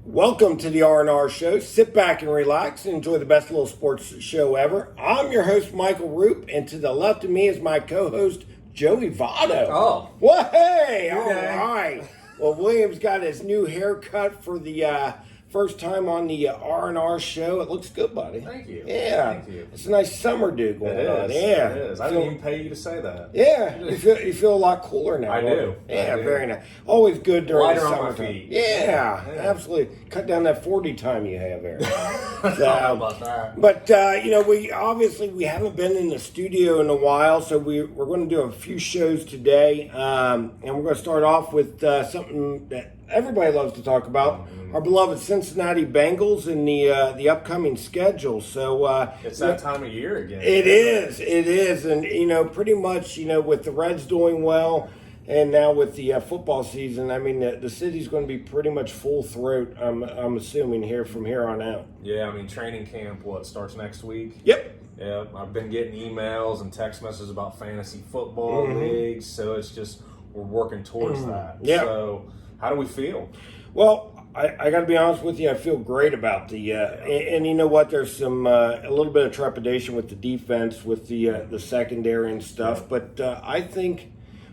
Welcome to the R&R Show. Sit back and relax and enjoy the best little sports show ever. I'm your host, Michael Roope, and to the left of me is my co-host, Joey Votto. Oh. Well, hey, all day. right. Well, William's got his new haircut for the first time on the R&R Show. It looks good, buddy. Thank you. Yeah. Thank you. It's a nice summer do going on. Yeah. It is. I didn't even pay you to say that. Yeah, you feel a lot cooler now. I do. Yeah, I do. very nice. Always good during Lighter the on my summertime. feet. Yeah, Yeah. absolutely. Cut down that 40 time you have there. How about that? But we haven't been in the studio in a while, so we're going to do a few shows today, and we're going to start off with something that everybody loves to talk about. Our beloved Cincinnati Bengals and the upcoming schedule. So It's that time of year again. It is, and pretty much with the Reds doing well, and now with the football season, I mean the city's going to be pretty much full throat. I'm assuming from here on out. Yeah, I mean training camp. Starts next week? Yep. Yeah, I've been getting emails and text messages about fantasy football leagues, so it's just we're working towards that. Yeah. So how do we feel? Well, I got to be honest with you. I feel great about the and you know what? There's some a little bit of trepidation with the defense, with the secondary and stuff. But I think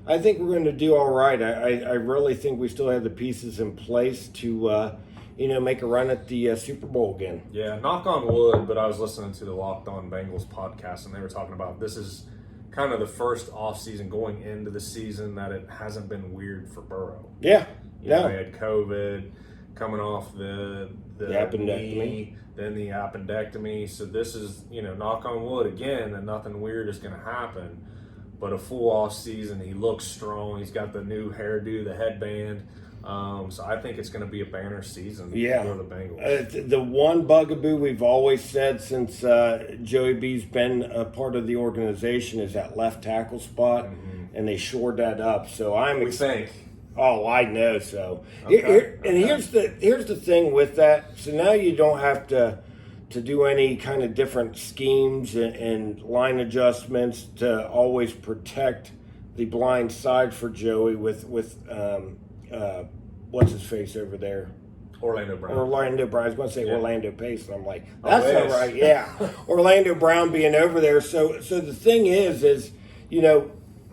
we're going to do all right. I really think we still have the pieces in place to make a run at the Super Bowl again. Yeah, knock on wood. But I was listening to the Locked On Bengals podcast, and they were talking about this is kind of the first off season going into the season that it hasn't been weird for Burrow. Yeah. They had COVID, coming off the appendectomy, knee, then the appendectomy. So this is, knock on wood again, that nothing weird is going to happen. But a full off season, he looks strong. He's got the new hairdo, the headband. So I think it's going to be a banner season for the Bengals. The one bugaboo we've always said since Joey B's been a part of the organization is that left tackle spot, and they shored that up. So We think. Oh, I know. So, Okay. Here's the thing with that. So now you don't have to do any kind of different schemes and line adjustments to always protect the blind side for Joey with what's his face over there. Orlando Brown. I was going to say Orlando Pace, and I'm like, that's not right. Yeah, Orlando Brown being over there. So the thing is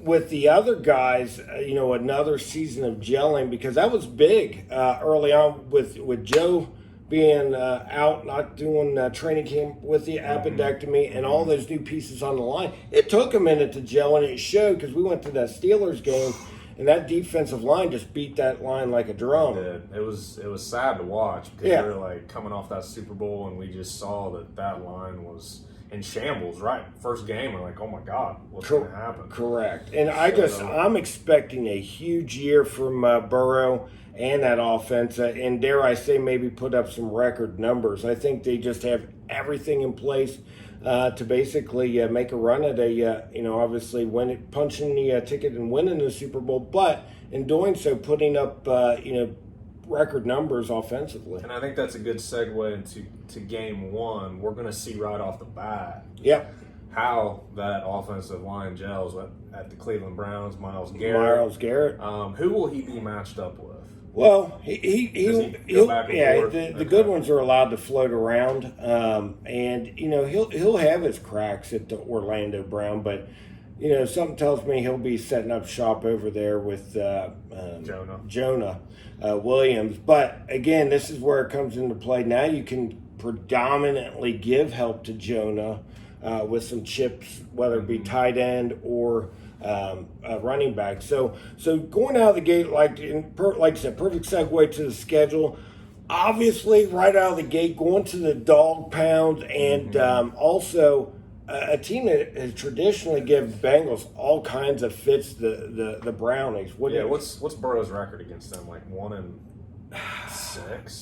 with the other guys, another season of gelling, because that was big early on with Joe being out, not doing training camp with the appendectomy and all those new pieces on the line. It took a minute to gel, and it showed because we went to that Steelers game, and that defensive line just beat that line like a drum. It was sad to watch because we were coming off that Super Bowl, and we just saw that line was in shambles, right? First game, we're like, oh my God, what's going to happen? Correct. And I'm expecting a huge year from Burrow and that offense, and dare I say maybe put up some record numbers. I think they just have everything in place to basically make a run at obviously punching the ticket and winning the Super Bowl, but in doing so, putting up, record numbers offensively. And I think that's a good segue into game one. We're going to see right off the bat how that offensive line gels at the Cleveland Browns. Miles Garrett. Who will he be matched up with? Well, he'll back and forth? The good ones are allowed to float around, and he'll have his cracks at the Orlando Brown, but something tells me he'll be setting up shop over there with Jonah Williams. But again, this is where it comes into play. Now you can predominantly give help to Jonah with some chips, whether it be tight end or running back. So going out of the gate, like I said, perfect segue to the schedule. Obviously, right out of the gate, going to the dog pound, and also a team that has traditionally given Bengals all kinds of fits. The Brownies. What's Burrow's record against them? Like 1-6.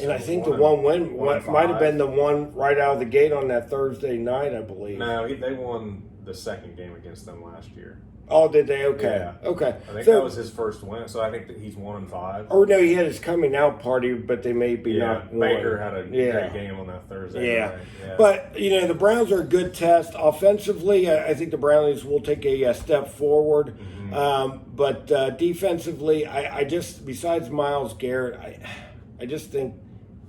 And I think the one win might have been the one right out of the gate on that Thursday night, I believe. No, they won the second game against them last year. Oh, did they? Okay. Yeah. Okay. I think that was his first win, so I think that he's 1-5. Or no, he had his coming out party, but they may be not won. Baker had a great game on that Thursday. Yeah. But, the Browns are a good test. Offensively, I think the Brownies will take a step forward. But defensively, I just, besides Myles Garrett, I just think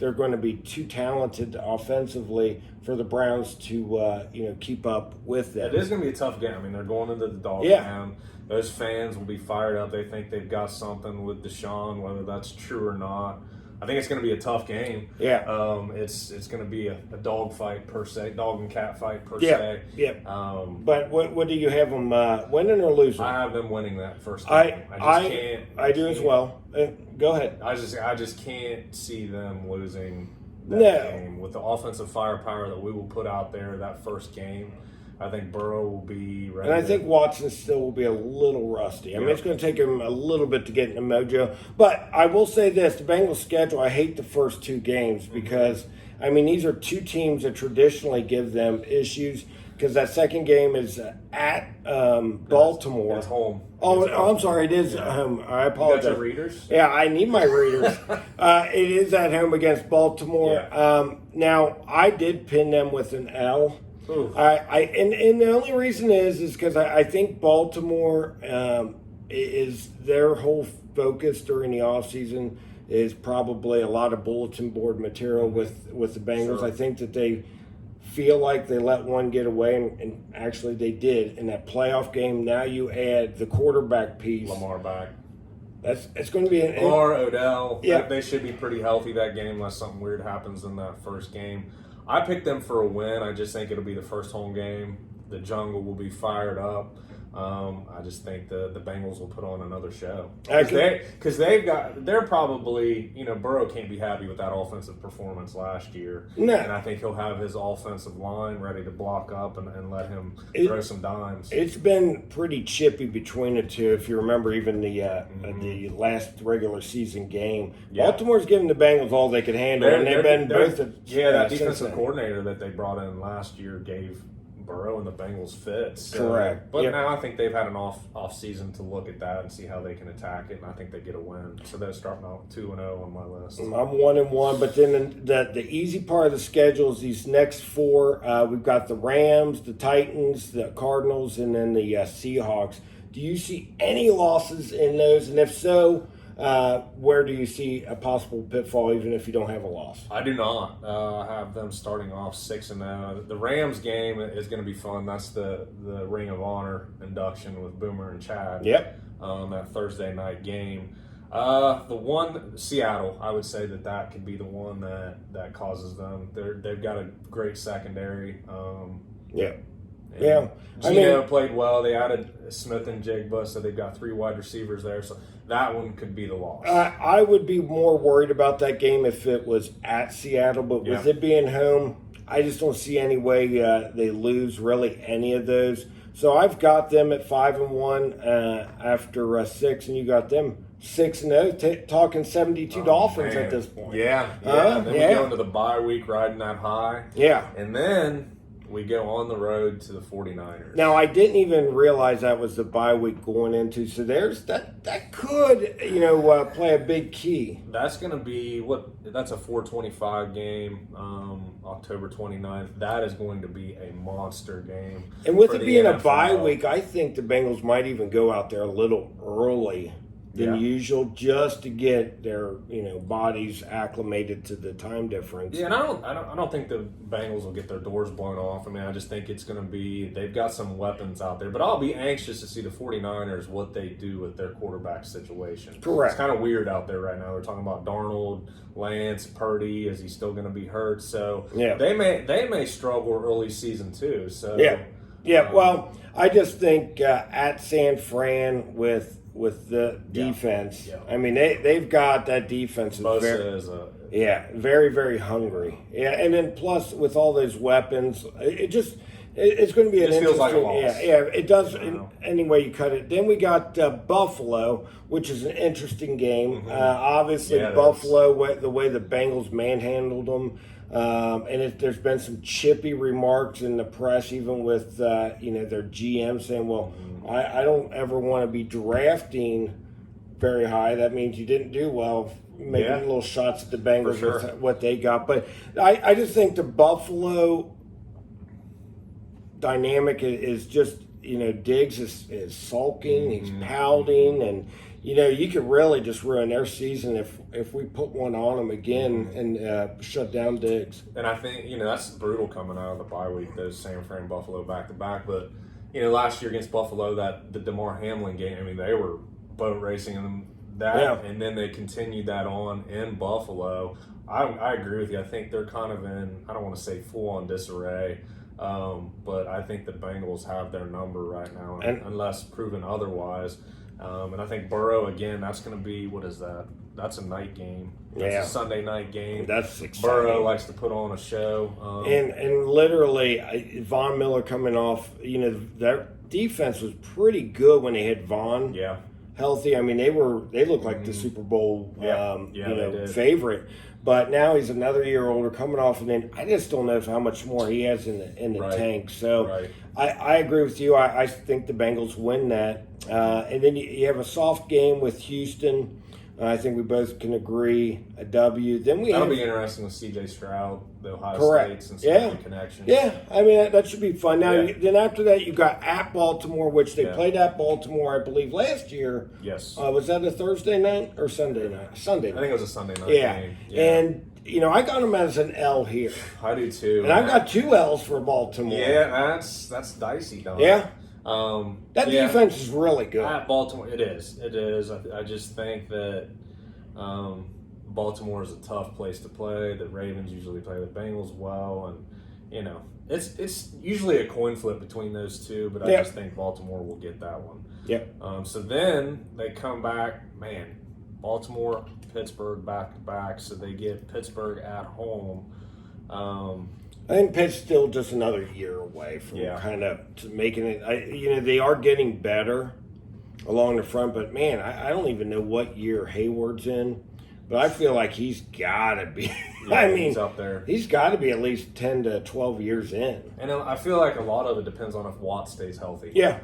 they're going to be too talented offensively for the Browns to keep up with them. It is going to be a tough game. I mean, they're going into the dog Yeah. pound. Those fans will be fired up. They think they've got something with Deshaun, whether that's true or not. I think it's going to be a tough game. Yeah. It's going to be a dog fight per se, dog and cat fight per Yeah. se. Yeah. But what do you have them winning or losing? I have them winning that first game. I do as well. Go ahead. I just can't see them losing that No. game with the offensive firepower that we will put out there that first game. I think Burrow will be ready. And I think Watson still will be a little rusty. I mean, Yeah. it's going to take him a little bit to get in the mojo. But I will say this, the Bengals schedule, I hate the first two games because, I mean, these are two teams that traditionally give them issues because that second game is at Baltimore. It's home. Oh, It's home. I'm sorry. It is home. I You apologize. got your readers? Yeah, I need my readers. It is at home against Baltimore. Yeah. Now, I did pin them with an L. Ooh. And the only reason is because I think Baltimore is their whole focus during the offseason is probably a lot of bulletin board material with the Bengals. Sure. I think that they feel like they let one get away, and actually they did in that playoff game. Now you add the quarterback piece. Lamar back. It's going to be Lamar, Odell. Yeah. They should be pretty healthy that game unless something weird happens in that first game. I picked them for a win. I just think it'll be the first home game. The jungle will be fired up. I just think the Bengals will put on another show because they're probably, Burrow can't be happy with that offensive performance last year. No. And I think he'll have his offensive line ready to block up and let him throw some dimes. It's been pretty chippy between the two. If you remember, even the last regular season game, Yeah. Baltimore's given the Bengals all they could handle, and they've been both. That defensive Cincinnati. coordinator that they brought in last year gave Burrow and the Bengals fits. So, Correct. But Yep. now I think they've had an off season to look at that and see how they can attack it, and I think they get a win. So they're starting out 2-0 on my list. I'm 1-1, but then the easy part of the schedule is these next four. We've got the Rams, the Titans, the Cardinals, and then the Seahawks. Do you see any losses in those? And if so, where do you see a possible pitfall, even if you don't have a loss? I do not. I have them starting off 6-0. The Rams game is going to be fun. That's the Ring of Honor induction with Boomer and Chad. Yep. That Thursday night game. The one Seattle, I would say that could be the one that causes them. They've got a great secondary. Yeah. Yeah. Gino played well. They added Smith and Jigba, so they've got 3 wide receivers there. So that one could be the loss. I would be more worried about that game if it was at Seattle, but with it being home, I just don't see any way they lose really any of those. So I've got them at 5-1 after 6, and you got them 6-0, talking 72 Dolphins man. at this point. Yeah. Then we go into the bye week riding that high. Yeah. And then we go on the road to the 49ers. Now, I didn't even realize that was the bye week going into, so there's that could, play a big key. That's going to be that's a 4:25 game, October 29th. That is going to be a monster game. And with for it the being a NFL. bye week, I think the Bengals might even go out there a little early than usual just to get their bodies acclimated to the time difference. Yeah, and I don't think the Bengals will get their doors blown off. I mean, I just think it's going to be they've got some weapons out there, but I'll be anxious to see the 49ers what they do with their quarterback situation. Correct. It's kind of weird out there right now. They're talking about Darnold, Lance, Purdy. Is he still going to be hurt? So they may struggle early season too. So Well, I just think at San Fran with the defense. Yeah. I mean, they've got that defense. Very, very hungry. Yeah, and then plus with all those weapons, it's going to be an interesting. Feels like a loss. It does. Any way you cut it. Then we got Buffalo, which is an interesting game. Obviously, Buffalo, the way the Bengals manhandled them. And there's been some chippy remarks in the press, even with their GM saying, "Well, I don't ever want to be drafting very high. That means you didn't do well." Making little shots at the Bengals with what they got, but I just think the Buffalo dynamic is just Diggs is sulking, he's pouting, and you could really just ruin their season if we put one on them again and shut down Diggs. And I think, that's brutal coming out of the bye week, those San Fran Buffalo back-to-back. But, last year against Buffalo, the DeMar Hamlin game, I mean, they were boat racing in that, and then they continued that on in Buffalo. I agree with you. I think they're kind of in, I don't want to say full-on disarray, but I think the Bengals have their number right now, unless proven otherwise. And I think Burrow, again, that's going to be, what is that? That's a night game. That's a Sunday night game. That's exciting. Burrow likes to put on a show. And literally, Von Miller coming off, their defense was pretty good when they had Von healthy. I mean, they looked like the Super Bowl favorite. But now he's another year older, coming off, and then I just don't know how much more he has in the tank. So I agree with you. I think the Bengals win that. And then you have a soft game with Houston. I think we both can agree a W. Then That'll be interesting with C.J. Stroud, the Ohio State Cincinnati connection. Yeah, I mean, that should be fun. Now, then after that, you got at Baltimore, which they played at Baltimore, I believe, last year. Yes. Was that a Thursday night or Sunday night? Sunday night. I think it was a Sunday night game. Yeah. And, I got them as an L here. I do too. And I've got 2 L's for Baltimore. Yeah, that's dicey, Don. Yeah. That defense is really good. At Baltimore, it is. I just think that Baltimore is a tough place to play. The Ravens usually play the Bengals well, and it's usually a coin flip between those two. But I just think Baltimore will get that one. Yep. So then they come back, man. Baltimore, Pittsburgh back to back, so they get Pittsburgh at home. I think Pitt's still just another year away from kind of making it. They are getting better along the front, but man, I don't even know what year Hayward's in. But I feel like he's got to be. He's up there. He's got to be at least 10 to 12 years in. And I feel like a lot of it depends on if Watt stays healthy. Yeah.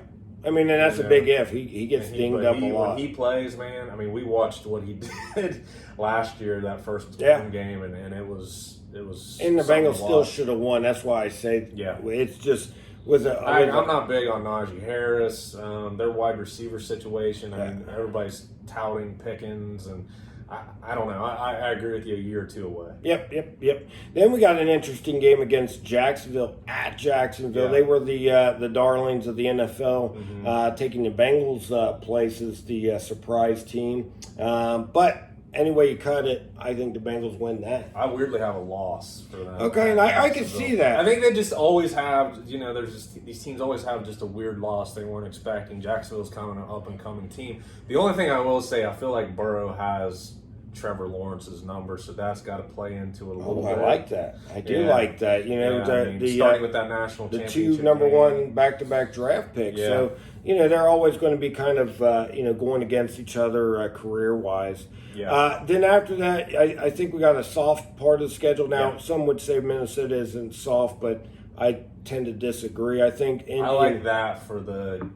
I mean, and that's a big if. He gets dinged up a lot. When he plays, man, I mean, we watched what he did last year, that first home game, and it was. And the Bengals still should have won. That's why I say it's just I'm not big on Najee Harris. Their wide receiver situation. I mean, everybody's touting Pickens, and I don't know. I agree with you. A year or two away. Yep. Then we got an interesting game against Jacksonville at Jacksonville. Yeah. They were the darlings of the NFL, taking the Bengals' place as the surprise team. But anyway you cut it, I think the Bengals win that. I weirdly have a loss for them. Okay, and I can see that. I think they just always have, there's just these teams always have just a weird loss they weren't expecting. Jacksonville's kind of an up-and-coming team. The only thing I will say, I feel like Burrow has Trevor Lawrence's number, so that's got to play into it a little bit. I like that. I do like that. Starting with that national the championship 2 number 1 back-to-back draft picks. Yeah. So, they're always going to be kind of, going against each other career-wise. Yeah. Then after that, I think we got a soft part of the schedule. Now, some would say Minnesota isn't soft, but I tend to disagree. I think I like that for the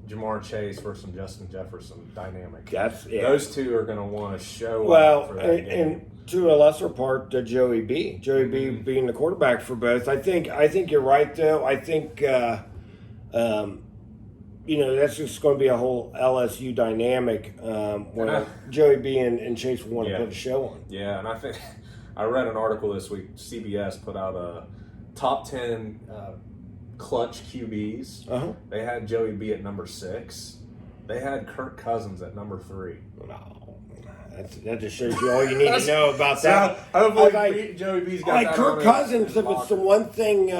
Jamar Chase versus Justin Jefferson dynamic. Those two are going to want to show up for that game. And to a lesser part, Joey B. Joey B being the quarterback for both. I think you're right, though. I think that's just going to be a whole LSU dynamic where Joey B and Chase will want to put a show on. Yeah, and I think I read an article this week. CBS put out a top 10 clutch QBs. They had Joey B at number 6. They had Kirk Cousins at number 3. Wow. That just shows you all you need to know about that. Hopefully Joey B's got that. Kirk Cousins, if it's the one thing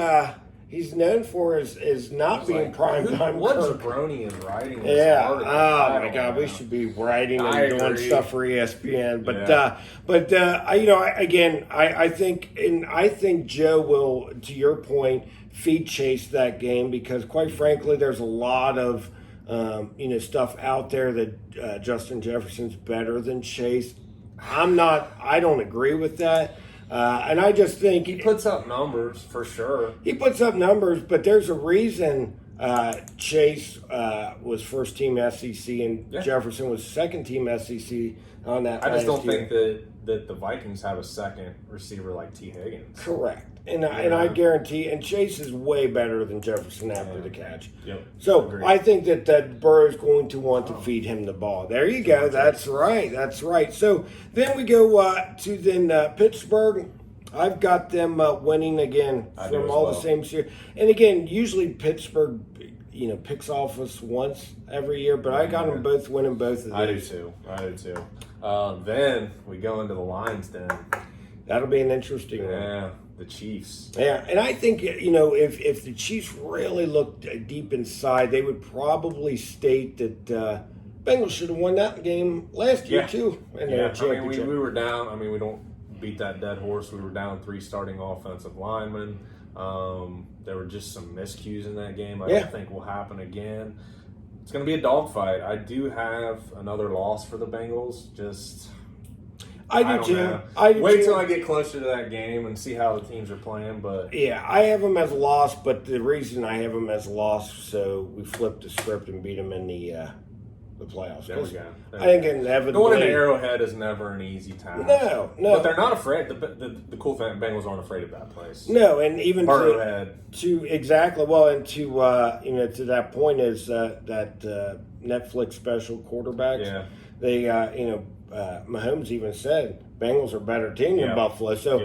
he's known for is not being prime time. What jabroni is writing? Oh my God, we should be writing and doing stuff for ESPN. But I think Joe will, to your point, feed Chase that game because, quite frankly, there's a lot of stuff out there that Justin Jefferson's better than Chase. I don't agree with that. And I just think he puts up numbers for sure. He puts up numbers, but there's a reason Chase was first team SEC, and Jefferson was second team SEC on that. I just don't year. think that the Vikings have a second receiver like T. Higgins. Correct. And I guarantee, and Chase is way better than Jefferson after the catch. Yep. So Agreed. I think that Burrow's going to want to feed him the ball. There you go. That's right. That's right. So then we go to Pittsburgh. I've got them winning again from all the same series. And again, usually Pittsburgh, picks off us once every year, but I got them both winning both of these. I do too. Then we go into the Lions den. That'll be an interesting one. Yeah, the Chiefs. Yeah, and I think, if the Chiefs really looked deep inside, they would probably state that Bengals should have won that game last year, too. In their championship. We were down. We don't beat that dead horse. We were down 3 starting offensive linemen. There were just some miscues in that game. I don't think will happen again. It's going to be a dogfight. I do have another loss for the Bengals. I do too. Wait till I get closer to that game and see how the teams are playing. But yeah, I have them as a loss. But the reason I have them as a loss, so we flipped the script and beat them in the playoffs. There we go. I think inevitably going into Arrowhead is never an easy task. No. But they're not afraid. The cool thing, Bengals aren't afraid of that place. No, and even Arrowhead to exactly well, and to that point is that Netflix special quarterbacks. Yeah. They Mahomes even said Bengals are a better team than Buffalo. So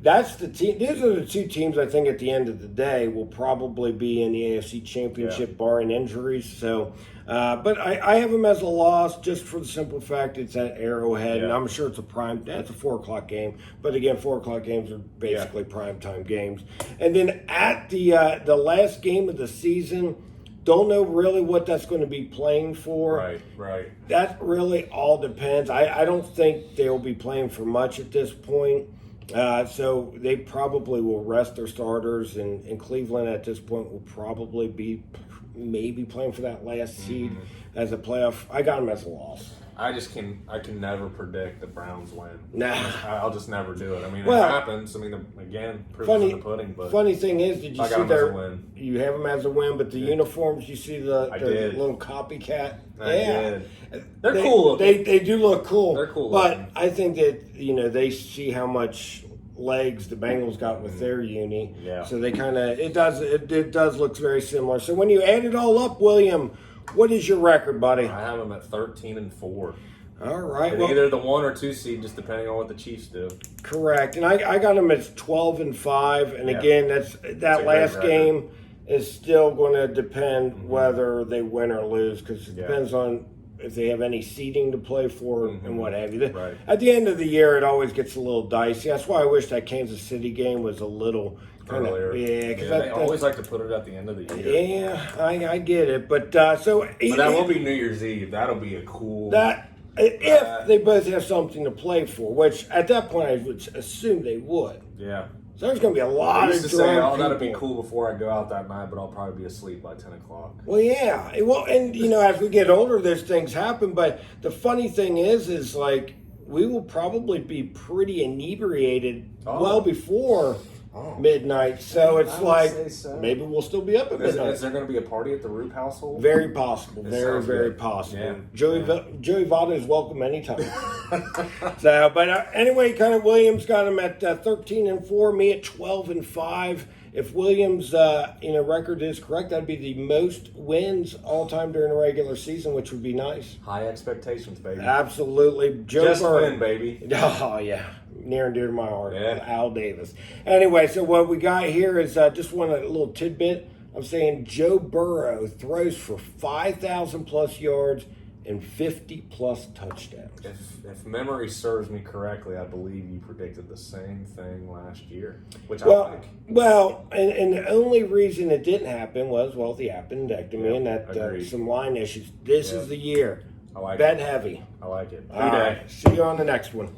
that's the team. These are the two teams I think at the end of the day will probably be in the AFC Championship, barring injuries. So. But I have them as a loss just for the simple fact it's at Arrowhead, and I'm sure it's a 4:00 game. But again, 4:00 games are basically primetime games. And then at the last game of the season, don't know really what that's going to be playing for. Right. That really all depends. I don't think they'll be playing for much at this point. So they probably will rest their starters, and Cleveland at this point will probably be maybe playing for that last seed as a playoff. I got them as a loss. I can never predict the Browns win. Nah. I'll just never do it. It happens. Again, proof in the pudding. But funny thing is, did you see win. You have them as a win, but the uniforms, you see the little copycat? I did. They're cool looking. They do look cool. They're cool But looking. I think that, they see how much legs the Bengals got with their uni. Yeah. So they it does look very similar. So when you add it all up, William, what is your record, buddy? I have them at 13-4. All right. Either the 1 or 2 seed, just depending on what the Chiefs do. Correct. And I got them as 12-5. And again, that last game is still going to depend whether they win or lose, because it depends on if they have any seeding to play for and what have you. Right. At the end of the year, it always gets a little dicey. That's why I wish that Kansas City game was a little earlier. Because they always like to put it at the end of the year. Yeah, I get it. But that will be New Year's Eve. That'll be a cool. If they both have something to play for, which at that point I would assume they would. Yeah. So there's going to be a lot of drunk that'll be cool before I go out that night, but I'll probably be asleep by 10 o'clock. Well, yeah. Well, and, as we get older, those things happen. But the funny thing is like, we will probably be pretty inebriated well before midnight. So it's like, maybe we'll still be up at midnight. Is there going to be a party at the Roope household? Very possible. Very possible. Yeah. Joey Votto is welcome anytime. But anyway, kind of Williams got him at 13-4, me at 12-5. If Williams' record is correct, that'd be the most wins all time during a regular season, which would be nice. High expectations, baby. Absolutely. Just win, baby. Oh, yeah. Near and dear to my heart. Yeah. Al Davis. Anyway, so what we got here is just one little tidbit. I'm saying Joe Burrow throws for 5,000 plus yards and 50 plus touchdowns. If memory serves me correctly, I believe you predicted the same thing last year, which I like. Well, and the only reason it didn't happen was, the appendectomy and that some line issues. This is the year. I like Bet heavy. I like it. All right. See you on the next one.